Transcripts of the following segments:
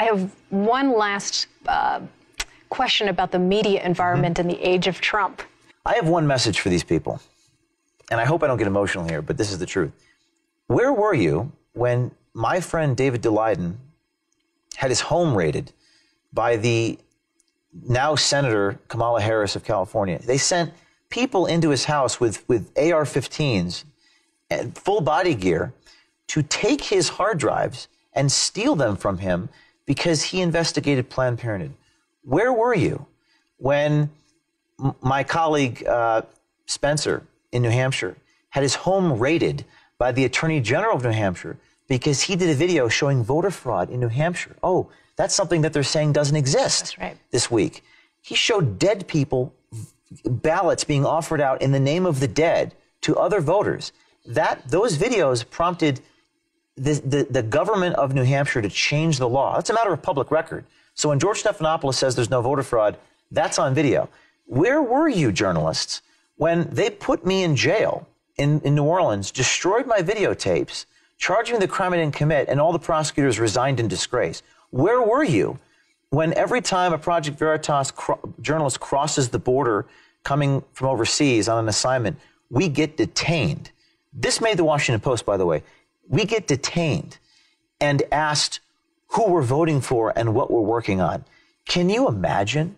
I have one last question about the media environment in the age of Trump. I have one message for these people, and I hope I don't get emotional here, but this is the truth. Where were you when my friend David Daleiden had his home raided by the now Senator Kamala Harris of California? They sent people into his house with AR-15s and full body gear to take his hard drives and steal them from him because he investigated Planned Parenthood. Where were you when my colleague Spencer in New Hampshire had his home raided by the Attorney General of New Hampshire because he did a video showing voter fraud in New Hampshire? Oh, that's something that they're saying doesn't exist this week. He showed dead people, ballots being offered out in the name of the dead to other voters. Those videos prompted the government of New Hampshire to change the law. That's a matter of public record. So when George Stephanopoulos says there's no voter fraud, that's on video. Where were you, journalists, when they put me in jail in New Orleans, destroyed my videotapes, charged me the crime I didn't commit, and all the prosecutors resigned in disgrace? Where were you when every time a Project Veritas journalist crosses the border coming from overseas on an assignment, we get detained? This made the Washington Post, by the way. We get detained and asked who we're voting for and what we're working on. Can you imagine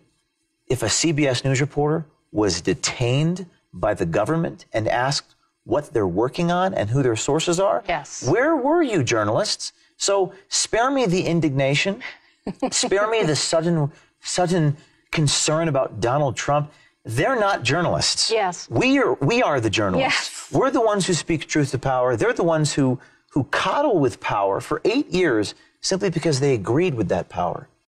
if a CBS News reporter was detained by the government and asked what they're working on and who their sources are? Yes. Where were you, journalists? So spare me the indignation. Spare me the sudden concern about Donald Trump. They're not journalists. Yes. We are the journalists. Yes. We're the ones who speak truth to power. They're the ones who coddle with power for 8 years simply because they agreed with that power.